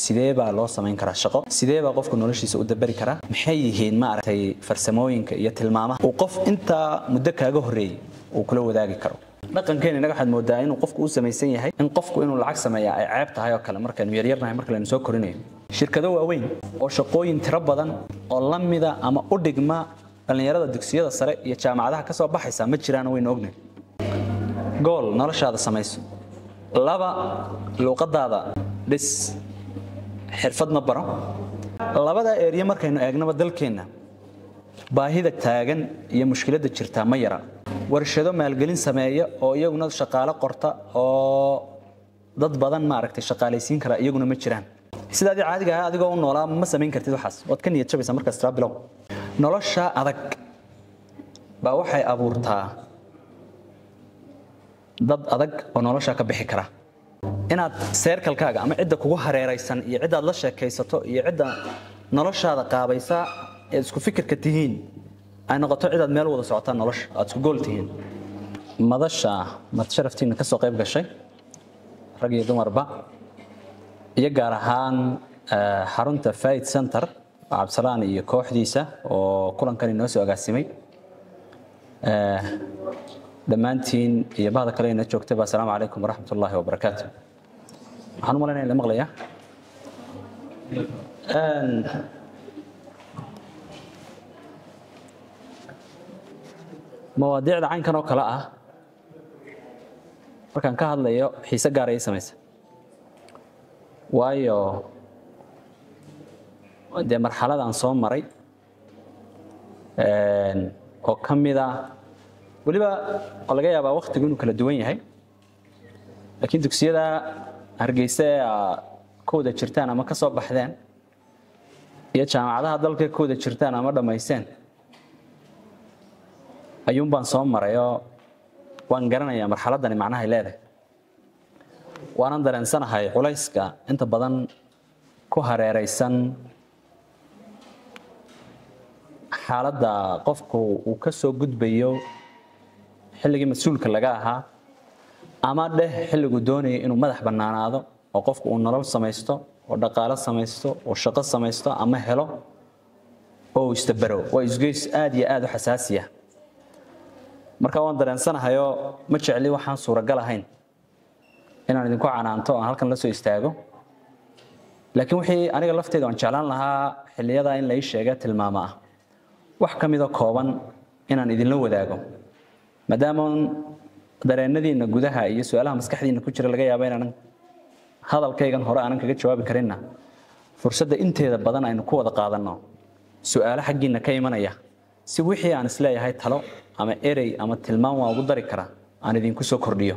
sidee baa loo samayn karaa shaqo sidee baa qofku noloshiisa u dabari karaa maxay yihiin ma aragtay farsamooyinka iyo tilmaamaha uu qof inta muddo kaaga horeeyay uu kula wadaagi karo dhaqankeena inaga waxaad moodaa inuu qofku u samaysan yahay in qofku inuu lacag sameeyo ay ceeb tahay oo kale markaan yaryarnahay marka la soo korinayo shirkado waaweyn oo shaqooyin tiro badan oo la mida ama u dhigma dhalinyarada dugsiyada sare iyo jaamacadaha ka soo baxaysa ma jiraan weyn ognahay gool noloshaada samayso laba luqadaada dhis xirfad ma baro labada area markaynu eegnaba dalkeena baahida taagan iyo mushkiladda jirta ma yara warshado maalgelin sameeya oo iyaguna shaqaale qorta oo dad badan ma aragtay shaqaalaysiin kara iyaguna ma jiraan sidaadii caadiga ah adigoo u noolaa ma samayn kartid waxaas wad ka niyad jabaysaa markaas taa bilow nolosha adag baa waxay abuurtaa dad adag oo nolosha ka bixi kara inaad seerkalkaaga ama cidda kugu hareeraysan iyo cidda aad la sheekaysato iyo cidda noloshaada qaabaysa ee isku fikirka tihiin ay noqoto cid aad meel wada socotaan nolosha aad isku gool tihiin madasha mad sharaftiina ka soo qayb gashay rag iyo dumarba iyo gaar ahaan xarunta Faith Center Absalaan iyo kooxdiisa oo kulankan inoo soo agaasimay dhammaantiin iyo bahda kale inoo joogtay assalaamu calaykum waraxmatullaahi wabarakaatuh waxaan u maleynayaa in la maqlayaa مواضيع عين كانوا كلاء markaan ka hadlayo xiise gaar ay sameeyay waayo de marxaladan soo maray oo kamida waliba oo laga yaabaa waqtigu inuu kala duwan yahay laakiin dugsiyada Hargeysa kooda jirtaan ama ka soo baxdeen iyo jaamacadaha dalka kooda jirtaan ama dhameysteen ayuun baan soo marayo waan garanayaa marxaladani macnaha ay leedahay waan dareensanahay culayska inta badan ku hareeraysan xaaladda qofku uu ka soo gudbayo xilligii mas'uulka laga ahaa ama xilligu doonayay inuu madax bannaanaado oo qofku uu nolol samaysto oo dhaqaale samaysto oo shaqo samaysto ama helo oo istabaro waa isgeys aad iyo aad u xasaasiya marka waan dareensanahayo ma jecli waxaan suuragal ahayn inaan idinku canaanto aan halkan la soo istaago laakiin wixii aniga lafteeda aan jeclaan lahaa xilliyada in la ii sheego tilmaamo ah wax kamid ah kooban inaan idin la wadaago maadaama dareenadiina gudaha iyo su'aalaha maskaxdiina ku jira laga yaabo inaan hadalkaygan hore aanan kaga jawaabi karinna fursadda inteeda badan aynu ku wada qaadano su'aalaha xaqiina ka imanaya si wixii aan isleeyahay talo ama erey ama tilmaan waa ugu dari kara aan idinku soo kordhiyo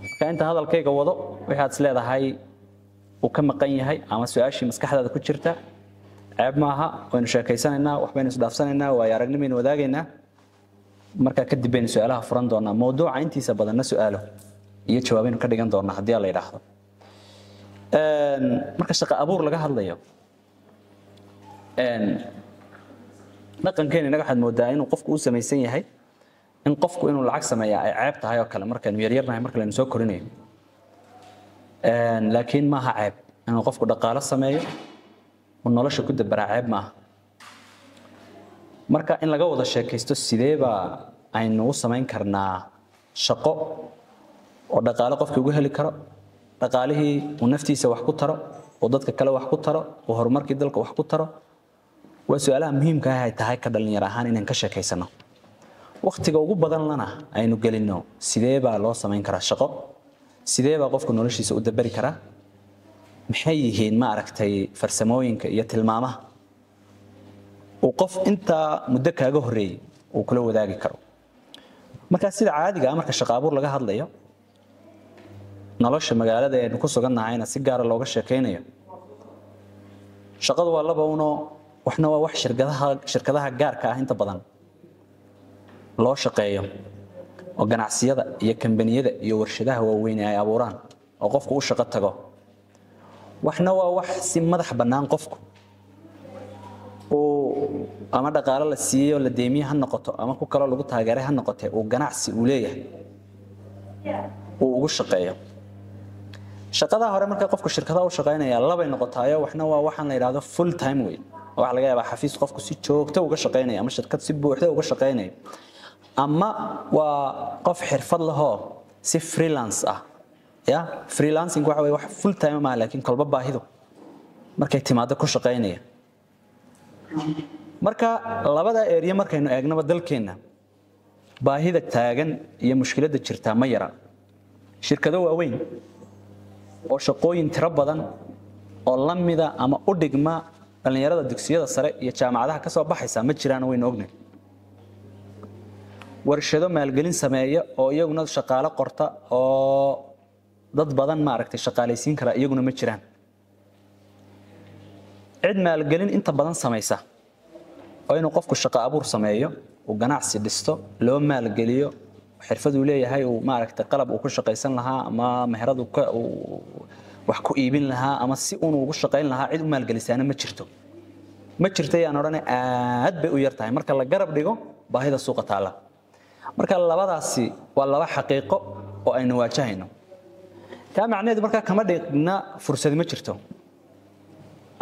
marka inta hadalkayga wado wixii aad isleedahay uu ka maqan yahay ama su'aashii maskaxdaada ku jirta ceeb maaha waynu sheekaysanaynaa waxbaynu isdhaafsanaynaa waa aragnimeen wadaagaynaa marka kadib baynu su'aalaha furan doonaa mowduuca intiisa badanna su'aalo iyo jawaabaynu ka dhigan doonaa haddii la yiraahdo marka shaqo abuur laga hadlayo dhaqankeena inaga waxaad moodaa inuu qofku u samaysan yahay in qofku inuu lacag sameeyo ay ceeb tahay oo kale markaan yaryarnahay marka la soo korinayo laakiin ma aha ceeb inuu qofku dhaqaale sameeyo oo nolosha ku dabara ceeb ma aha marka in laga wada sheekaysto sideeba aynu u samayn karnaa shaqo oo dhaqaale qofku ugu heli karo dhaqaalihii uu naftiisa wax ku taro oo dadka kale wax ku taro oo horumarkii dalka wax ku taro waa su'aalaha muhiimka ah ay tahay ka dhalinyaro ahaan inaan ka sheekaysano waqtiga ugu badan lana aynu gelino sideeba loo samayn karaa shaqo sideeba qofku noloshiisa u dabari karaa maxay yihiin ma aragtay farsamooyinka iyo tilmaamaha uu qof inta muddo kaaga horeeyay uu kula wadaagi karo marka sida caadiga ah marka shaqo abuur laga hadlayo nolosha magaalada ee ku sugannahayna si gaar ah looga sheekaynayo shaqadu waa laba waxna waa wax shirkadaha gaarka ah inta badan loo shaqeeyo oo ganacsiyada iyo kambaniyada iyo warshadaha waaweyn ay abuuraan oo qofku u shaqo tago waxna waa wax si madax bannaan qofku oo ama dhaqaale la siiyo la deemiye ha noqoto ama ku kale lagu taageeray ha noqotee oo ganacsi uu leeyahay oo ugu shaqeeyo shaqada hore marka qofku shirkadaha u shaqeynaya laba noqotaayo waxna waa waxaan la yiraahdo full time way waxa laga yaabaa xafiis qofku si joogto uga shaqeynaya ama shirkad si buuxda uga shaqeynaya ama waa qof xirfad leh oo si freelance ah ya freelancing waxa way wax full time ma laakiin kolba baahido markay timaado ku shaqeynaya marka labada area markaynu eegnaba dalkeena baahida taagan iyo mushkiladda jirta ma yara shirkado waaweyn oo shaqooyin tiro badan oo lamida ama u dhigma dhalinyarada dugsiyada sare iyo jaamacadaha ka soo baxaysa ma jiraan weyn ognahay warshado maalgelin sameeya oo iyaguna shaqaale qorta oo dad badan ma aragtay shaqaalaysiin kara iyaguna ma jiraan cid maalgelin inta badan samaysa oo inuu qofku shaqo abuur sameeyo oo ganacsi dhisto loo maalgeliyo xirfad uu leeyahay oo ma aragtay qalab uu ku shaqaysan lahaa ama meherad uu wax ku iibin lahaa ama si uu ugu shaqayn lahaa cid u maalgelisaana ma jirto yaan oranay aad bay u yartahay marka la garab dhigo baahida suuqa taala marka labadaasi waa laba xaqiiqo oo aynu waajahayno taa macnaheedu marka kama dhigna fursad ma jirto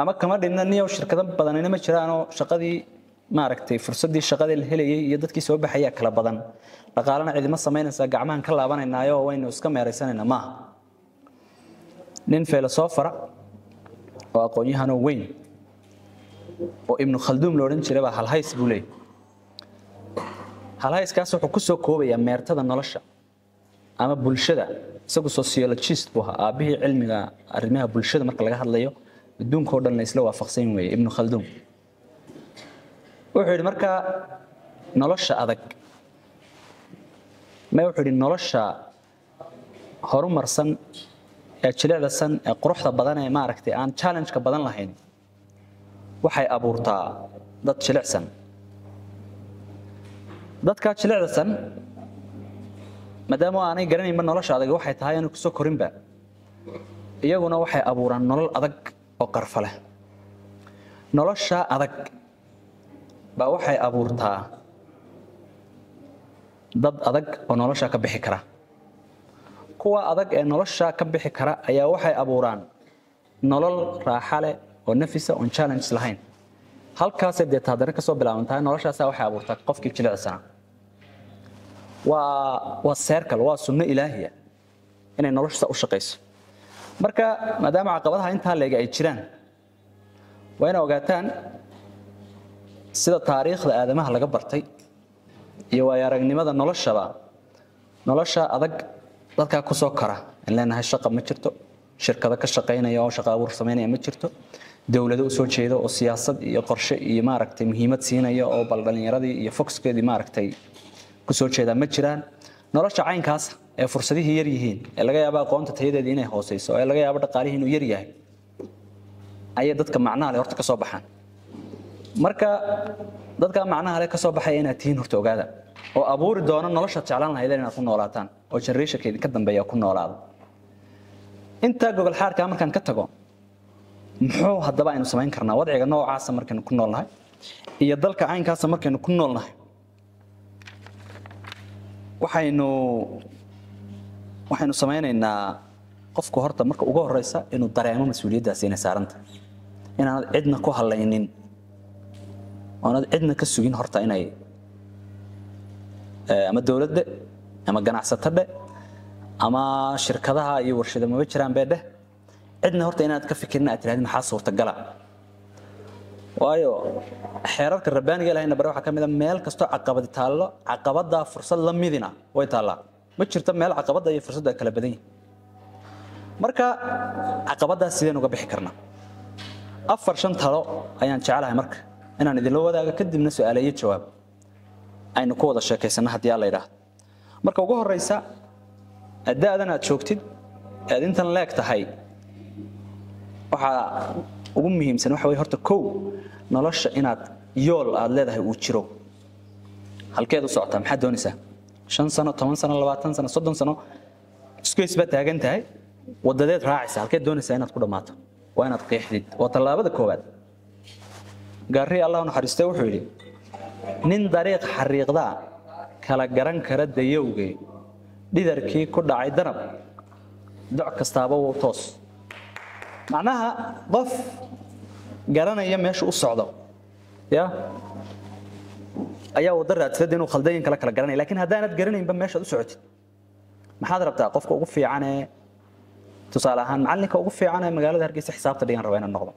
ama kama dhigna niyo shirkado badan ma jiraan oo shaqadii ma aragtay fursadii shaqada la helayay iyo dadkii soo baxaya kala badan dhaqaalana cidima sameynaysa gacmahan ka laabanaynayo waynu iska meeraysanayna ma nin filosofara oo aqoon-yahan weyn oo ibn khaldun loo oran jiray hal hays buu leeyahay hal hayskaas wuxuu ku soo koobayaa meertada nolosha ama bulshada isagu sociologist buu ahaa aabihii cilmiga arrimaha bulshada marka laga hadlayo adduunka oo dhan la isla waafaqsan weeye ibn khaldun wuxuu yiri marka nolosha adag ma wuxuu yiri nolosha horumarsan ee jilicsan ee quruxda badan ee ma aragtay aan challenge ka badan lahayn waxay abuurtaa dad jilicsan dadka jilicsan maadaama aanay garanaynin nolosha adag waxay tahay inuu ku soo korinba iyaguna waxay abuuraan nolol adag oo qarfa leh nolosha adag ba waxay abuurtaa dad adag oo nolosha ka bixi kara kuwa adag ee nolosha ka bixi kara ayaa waxay abuuraan nolol raaxo leh oo nafisa oo challenge lahayn halkaas ay taadana ka soo bilaabantaa noloshaas waxay abuurtaa qofkii jilicsan waa circle waa sunno ilaahiya inay nolosha u shaqeyso marka maadaama caqabadaha inta leega ay jiraan waa inay ogaataan sida taariikhda aadamaha laga bartay iyo waayo-aragnimada nolosha adag dadka ku soo kara in leenahay shaqo ma jirto shirkado ka shaqeynaya oo shaqo abuur sameynaya ma jirto dawladda u soo jeedo oo siyaasad iyo qorshe iyo ma aragtay muhiimad siinaya oo bal dhalinyaradii iyo foxkeedii ma aragtay ku soo jeeda ma jiraan nolosha caynkaas ee fursadihii yar yihiin ee laga yaabo aqoonta tayadeedii inay hooseyso ee laga yaabo dhaqaalihii inuu yar yahay ayay dadka macnaha leh horta ka soo baxaan marka dadka macnaha leh ka soo baxay inaad tihiin horta ogaada oo abuuri doona nolosha jeclaan lahayd inaad ku noolaataan oo generationkeedii ka dambeeya ku noolaado inta gobol xaarka markaan ka tago muxuu haddaba aynu samayn karnaa wadciga noocaas markaynu ku noolnahay iyo dalka caynkaas markaynu ku noolnahay waxaynu sameynaynaa qofku horta marka ugu horeysa inuu dareemo mas'uuliyaddaas inay saaranta inaanad cidna ku halaynin oonad cidna ka sugin horta inay ama dawladda ama ganacsatada ama shirkadaha iyo warshadaha ma jiraan beedhe cidna horta inaad ka fikirna aad tiraahdo maxaa suurtagala waayo xeerarka rabbaaniga ilaahay nabar waxa kamid ah meel kasto caqabad taalo caqabada fursad la midina way taala ma jirto meel caqabada iyo fursad kala badan yihiin marka caqabadaas sideen uga bixi karnaa afar shan talo ayaan jecelahay marka inaan idin la wadaago kadibna su'aalayo jawaab aynu ku wada sheekaysana hadii la yiraahdo marka ugu horeysa adaadan aad joogtid aad intan leeg tahay waxa ugu muhiimsan waxa way horta koow nolosha inaad yool aad leedahay uu jiro halkeed u socotaa maxaa doonaysaa 5 sano 10 sano 20 sano 30 sano isku isba taagan tahay wadadeed raacaysa halkeed doonaysaa inaad ku dhamaato waa inaad qeexdid waa talaabada koowaad gaari Allah naxariistay wuxuu yiri nin dariiq xariiqda kala garan kara dayowge dhidarkii ku dhacay darab doc kastaaba wuu toos macnaha qof garanaya meesha u socdo ya ayaa wada raadsaday inuu khaldayn kala garanay laakiin haddaanad garanaynba meesha u socotid maxaad rabtaa qofka ugu fiican ee tusaale ahaan macalinka ugu fiican ee magaalada Hargeysa xisaabta dhigan raba inaan noqdo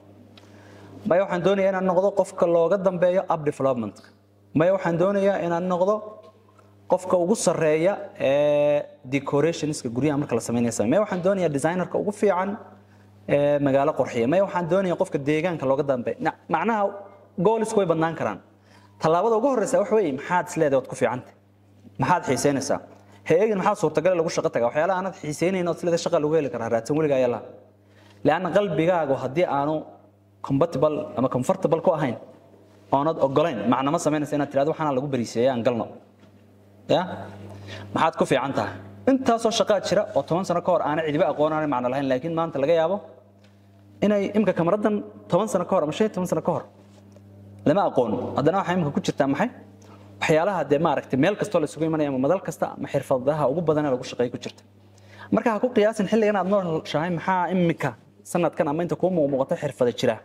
ma waxaan doonayaa inaan noqdo qofka looga dambeeyo up development ma waxaan doonayaa inaan noqdo qofka ugu sareeya ee decorationska guriyaha marka la sameeyo ma waxaan doonayaa designerka ugu fiican ee magaalo qurxiya ma waxaan doonayaa qofka deegaanka looga dambeeyo macnaha goals way badnaan karaan talaabada ugu horeysa wax weey maxaad isleedahay wad ku fiicantay maxaad xiiseynaysaa heegan maxaa suurtagal lagu shaqo tagaa waxyaalaha aanad xiiseynayno isleedahay shaqo lagu heli karaa raadsan waliga ayaa la laana qalbigaagu hadii aanu compatible ama comfortable ku ahayn oonad ogolayn macna ma sameynaysa inaad tiraado waxaan lagu bariiseeyay aan galno ya maxaad ku fiican tahay inta soo shaqo jira oo 10 sano ka hor aan cidiba aqoonaan macna lahayn laakiin maanta laga yaabo inay imka kamaradan 10 sano ka hor ama 15 sano ka hor lama aqoon hadana waxa imka ku jirta maxay waxyaalaha de ma aragtay meel kasto la isugu imanaya ama madal kasta ama xirfadaha ugu badan ee lagu shaqeeyo ku jirta marka ha ku qiyaasin xilligan aad nooshahay maxaa imika sanadkan ama inta ku muuqato xirfada jira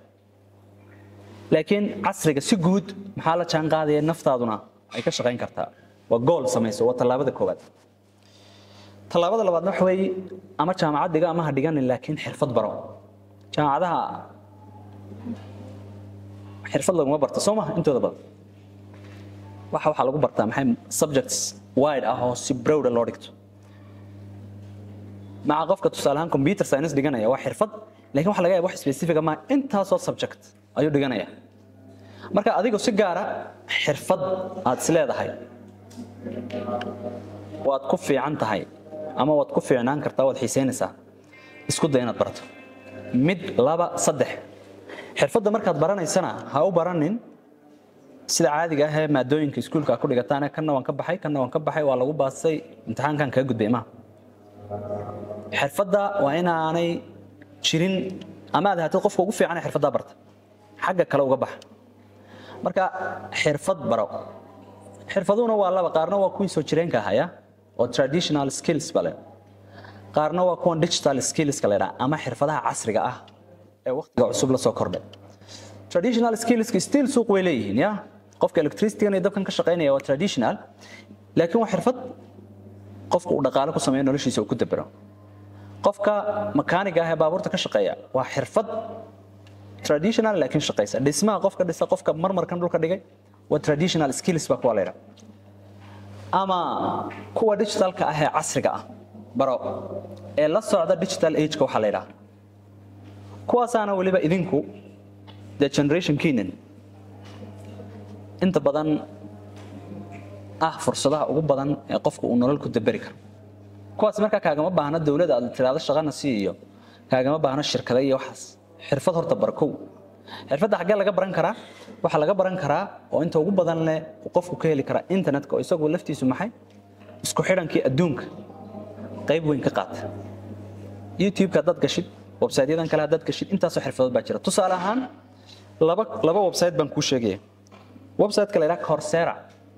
laakiin casriga si guud maxaa la jaan qaadaya naftaaduna ay ka shaqeyn kartaa waa goal samayso waa talaabada koowaad talaabada labaadna waxa weey ama jaamacad dhiga ama ha dhigan laakiin xirfad baro jaamacadaha xirfad lagu ma barto Soomaa intooda badan waxa lagu bartaa maxay subjects wide ah oo si broad loo dhigto ma qofka tusaalahan computer science dhiganaya waa xirfad laakiin waxa laga yaabaa wax specific ah ma inta soo subject ayuu dhiganaya marka adigu si gaar ah xirfad aad isleedahay waad ku fiican tahay ama waad ku fiicnaan kartaa waad xiiseynaysaa isku day inaad barato mid laba saddex xirfadda markaad baranaysana ha u baranin sida caadiga ah ee maadooyinka iskuulka ku dhigataan kana waan ka baxay waa lagu baasay imtixaankan ka gudbay ma xirfadda waa inaanay jirin ama aad haato qofka ugu fiican ee xirfadda barta xagga kale uga bax marka xirfad baro xirfaduna waa laba qaarna waa kuwii soo jireenka ahaya oo traditional skills bale qaarna waa kuwan digital skills kale ama xirfadaha casriga ah ee waqtiga cusub la soo kordhay traditional skills still suuq way leeyihiin ya qofka electricity iyo dabkan ka shaqeynaya waa traditional laakiin waa xirfad qofku uu dhaqaale ku sameeyo noloshiisa uu ku dabaro qofka makaaniga ah ee baabuurta ka shaqeeya waa xirfad traditional laakiin shaqeysa dhismaha qofka dhisa qofka marmarkan dhulka dhigay waa traditional skills ba ku leeyahay ama kuwa digitalka ah ee casriga ah baro ee la socda digital age ka waxa leeyahay kuwaasana waliba idinku the generation keenan inta badan fursadaha ugu badan ee qofku uu nolol ku dabari karo kuwaas marka kaagama baahna dawladda aad tiraado shaqana siiyo kaagama baahna shirkado iyo waxaas xirfad horta barkow xirfadda xagga laga baran karaa waxa laga baran karaa oo inta ugu badan leh qofku ka heli kara internetka oo isagu laftiisu maxay isku xidhankii adduunka qayb weyn ka qaata youtube-ka dad gashid website-yadan kale dad gashid intaas oo xirfadood baa jira tusaale ahaan laba website baan ku sheegay website kale ilaa Coursera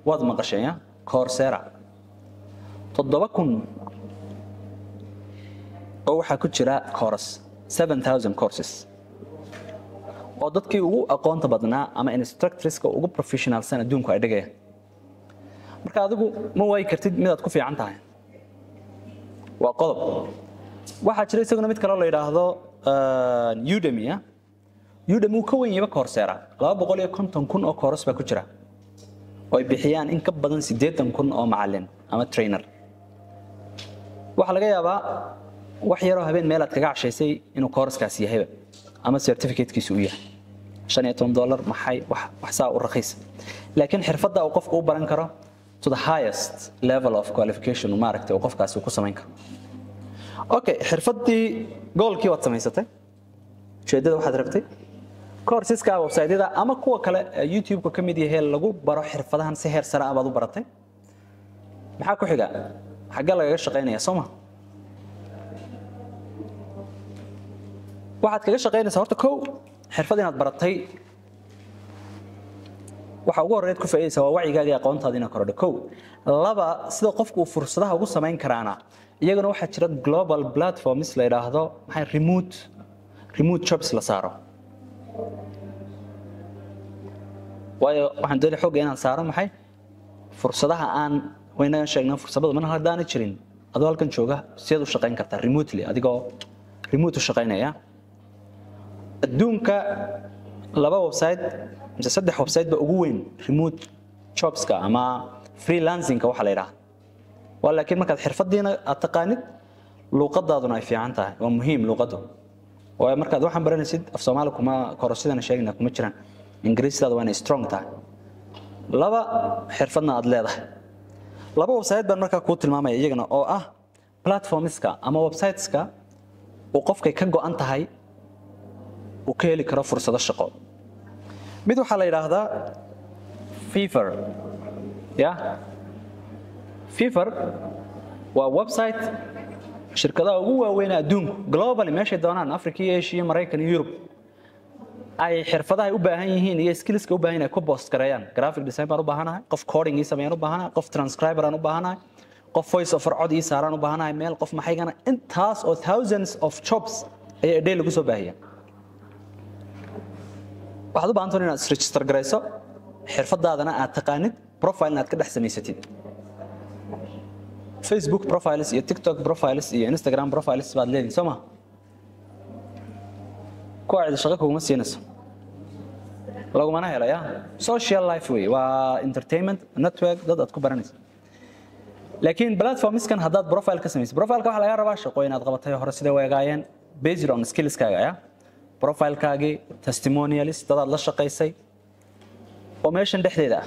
waad maqasheen Coursera 7,000 oo waxa ku jira course 7,000 courses oo dadkii ugu aqoonta badnaa ama instructorska ugu professional san adduunku ay dhigayaan marka adigu ma way kartid mid aad ku fiican tahay waa qodob waxa jira isaguna mid kale oo la yiraahdo Udemy Udemy uu ka weyn yahay Coursera 250,000 oo course baa ku jira oo ay bixiyaan in ka badan 80,000 oo macallin ama trainer waxa laga yaabaa wax yar oo habeen meel aad kaga cashaysay inuu course-kaas yahay ama certificate-kiisu uu yahay $15 maxay wax saa u raqiis laakiin xirfadda uu qofku u baran karo to the highest level of qualification ma aragtay oo qofkaas uu ku sameyn karo okay xirfaddii goolkii waad samaysatay jeedada waxaad rabtay courseska website-yada ama kuwa kale YouTube-ka kamid yahay lagu baro xirfadahan si heer sare ah baad u baratay maxaa ku xiga xagga laga shaqeynaya Soomaa waxaad kaga shaqeynaysaa horta kow xirfad inaad baratay waxa ugu horeeyd ku faa'iideysa waa wacigaaga aqoontaada inaa korodho kow laba sida qofku uu fursadaha ugu samayn karaana iyagana waxa jira global platforms la yiraahdo maxay remote jobs la saaro waayo waxaan doonay xoog inaan saaro maxay fursadaha aan wayna sheegnaa fursadaha man hadaan jirin adoo halkan jooga sidoo shaqeyn kartaa remotely adigoo remote u shaqeynaya adduunka laba website mise saddex website ba ugu weyn remote jobs ka ama freelancing ka waxa la yiraahdo walakin markaad xirfadiina aad taqaanid luqadaaduna ay fiican tahay waa muhiim luqadu waa markaad waxaan baranaysid af Soomaali kuma kororsidana sheegna kuma jiraan ingiriisidaada waa inay strong tahay laba xirfadna aad leedahay laba website baan markaa ku tilmaamay iyagana oo ah platformska ama websiteska oo qofkay ka go'an tahay oo ka heli karo fursado shaqo mid waxa la yiraahdaa Fiverr Fiverr waa website shirkadaha ugu waaweyn adduunka globally meesha doonaan Afrika iyo Asia Mareykan iyo Europe ay xirfadaha u baahan yihiin iyo skillska u baahan ay ku post gareeyaan graphic design baan u baahanahay qof coding ii sameeyaan u baahanahay qof transcriber aan u baahanahay qof voice over cod ii saaraan u baahanahay meel qof maxaygana intaas oo thousands of jobs ay day lagu soo baahiyaan waxaad u baahan tahay inaad register gareyso xirfadaadana aad taqaanid profile aad ka dhex samaysatid Facebook profiles iyo TikTok profiles iyo Instagram profiles baad leedahay soma kooxda shaqo kuma siinayso lagu mana helaya social life way waa entertainment network dad aad ku baranayso laakiin platforms kan hadaad profile ka sameeyso profile ka waxa laga rabaa shaqo inaad qabatay hore sida weegaayeen based on skills kaaga profile kaagi testimonials dad la shaqeysay oo meeshan dhexdeeda ah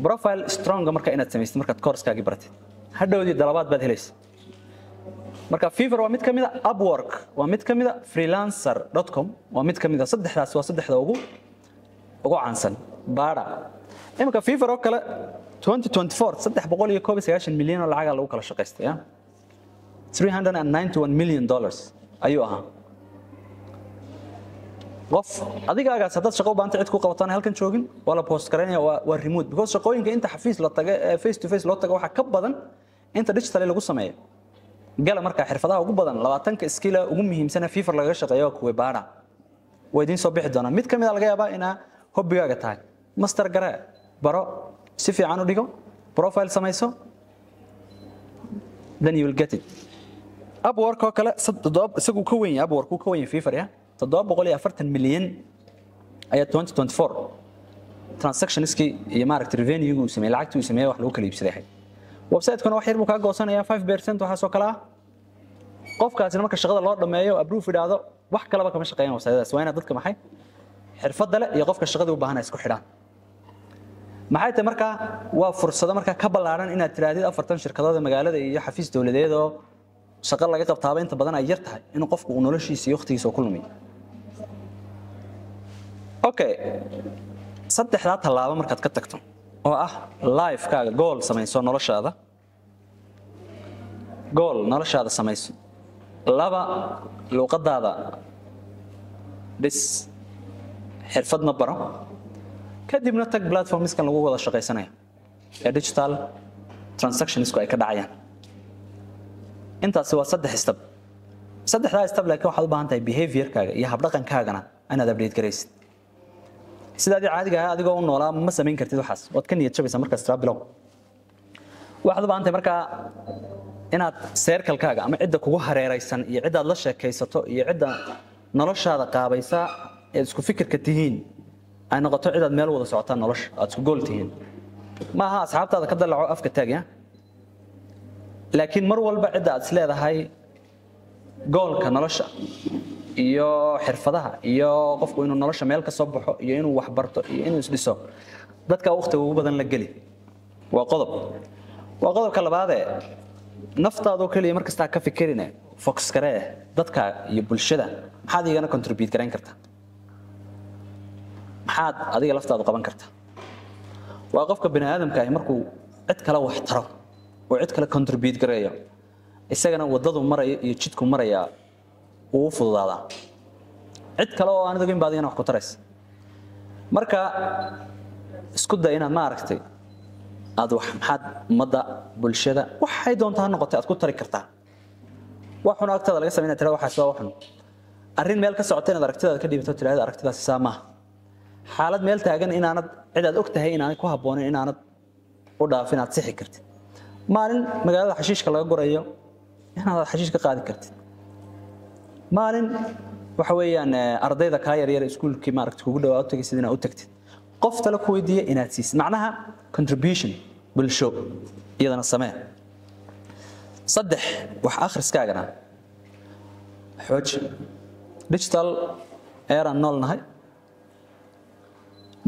profile strong marka inaad sameeysid marka course kaagi baratid hadhowdii dalabaad baad helaysaa marka Fiverr waa mid kamid ah Upwork waa mid kamid ah freelancer.com waa mid kamid ah saddexdaas waa saddexda ugu caansan baara imka Fiverr oo kale 2024 399 milyan oo lacag lagu kala shaqeystay 391 million dollars ayuu ahaa qof adigaagas hadad shaqo baanta cid ku qabataan halkan joogin wala post gareynaya waa remote because shaqooyinka inta xafiis la taga face to face loo tago waxa ka badan inta digital lagu sameeyo gala marka xirfadaha ugu badan 20ka skill ugu muhiimsan Fiverr laga shaqeeyo kuwa baara way soo bixi doonaan mid kamid ah laga yaabaa ina hobbigaaga tahay master gare baro si fiican u dhigo profile samayso then you will get it Upwork oo kale isagu ka weyn Upwork uu ka weyn Fiverr 740 milyan ayaa 2024 transactionski iyo market revenue uu sameeyay lacagtu uu sameeyay wax lagu kala iibsaday website kana wax yar buu ka goosanaya 5% waxa soo kala qofkaasina marka shaqada loo dhameeyo approve idaado wax kale ba kama shaqeeyaan website-daas waa in dadka maxay xirfad leh iyo qofka shaqada u baahan isku xidhaan maxay tahay marka waa fursado marka ka balaaran inaad tiraadid 40 shirkadood magaalada iyo xafiis dawladeed oo shaqo laga qabtaaba inta badan ay yar tahay inuu qofku uu noloshiisa iyo waqtigiisa ku lumiyo okay saddexda talaabo markaad ka tagto oo ah life kaaga goal samayso noloshaada samayso laba luqadaada bis xirfadna baro kadibna tag platforms kan lagu wada shaqeysanayo ee digital transactions ay ka dhacayaan intaas waa saddex step saddexda laakiin waxaad u baahan tahay behavior kaaga iyo hab dhaqankaagana inaad update gareysid sidaad caadiga ah adigoo u noolaa ma sameyn kartid waxaas wad ka niyad jabaysaa markaas travel waxaad u baahan tahay marka inaad circle-kaaga ama cidda kugu hareeraysan iyo cidda aad la sheekaysato iyo cidda noloshaada qaabaysa ee isku fikirka tihiin ay noqoto cid aad meel wada socotaan nolosha aad isku gool tihiin ma aha asxaabtaada ka dalaco afka taagaya laakiin mar walba cidda aad isleedahay goolka nolosha iyo xirfadaha iyo qofku inuu nolosha meel ka soo baxo iyo inuu wax barto iyo inuu isdhiso dadka waqtiga ugu badan la gali waa qodobka labaad ee naftaadu kaliya markasta ka fikirina focus garee dadka iyo bulshada maxaad igana contribute gareyn kartaa maxaad adiga laftaadu qaban kartaa waa qofka bini aadamka ah markuu cid kale wax taro oo cid kale contribute gareeyo isagana wadadu maraya iyo jidku maraya uu fududaada cid kale oo aan idin baadiyana wax ku taraysa marka isku day inaad ma aragtay aad wax maxaad umada bulshada waxay doontaa noqotay aad ku tari kartaa waxuna agtada laga sameeyay tira waxa soo waxun arrin meel ka socotay inaad aragtidaada ka dhiibto tiraada aragtidaasi saama xaalad meel taagan inaanad cid aad ogtahay inaanad ku haboonin inaanad u dhaafin aad sixi kartid maalin magaalada xashiishka laga gurayo inaad xashiish ka qaadi kartid maalin waxa weeyaan ardayda ka yar yar iskuulkii ma aragtay kugu dhawaad tagaysid inaad u tagtid qof tala ku weydiiyay inaad siisid macnaha contribution bulsho iyadana samee saddex wax akhriskaagana xooj digital era noolnahay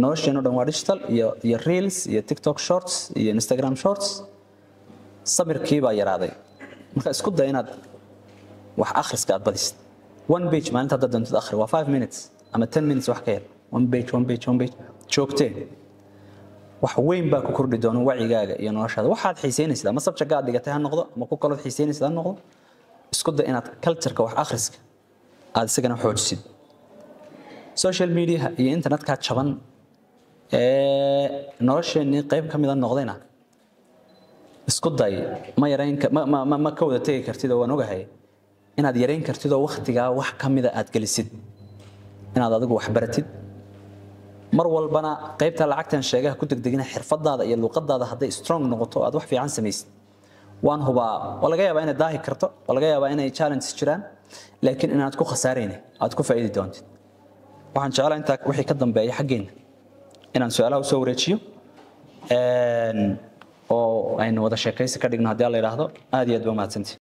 nolosheenu dhan waa digital iyo reels iyo TikTok shorts iyo Instagram shorts sabirkii baa yaraaday marka isku day inaad wax akhriska aad badisid one page maalinta dad doonto akhri waa 5 minutes ama 10 minutes wax ka yar one page joogtee wax weyn baa ku kordhi doona wacigaaga iyo noloshaada waxaad xiiseynaysaa ama subject aad dhigatay ha noqdo ama ku kala xiiseynaysaa ha noqdo isku day inaad culture-ka wax akhriska aad isagana xoojisid social media iyo internet-ka jaban nolosheeni qayb ka mid ah noqdayna isku day ma yareyn ma ka wada tagi kartid oo waan ogahay inaad yareyn kartid oo waqtiga wax ka mid ah aad galisid inaad adigu wax baratid mar walbana qaybta lacagtan sheegaha ku degdegina xirfadaada iyo luqadaada haday strong noqoto aad wax fiican sameeysid waan hubaa walaga yaabaa inay daahi karto walaga yaabaa inay challenges jiraan laakiin inaad ku khasaareyne aad ku faa'iidi doontid waxaan jeclahay inta wixii ka dambeeya xageena inaan su'aalaha u soo wareejiyo oo aynu wada sheekaysi ka dhigno haddii la yiraahdo aad iyo aad baa mahadsantihiin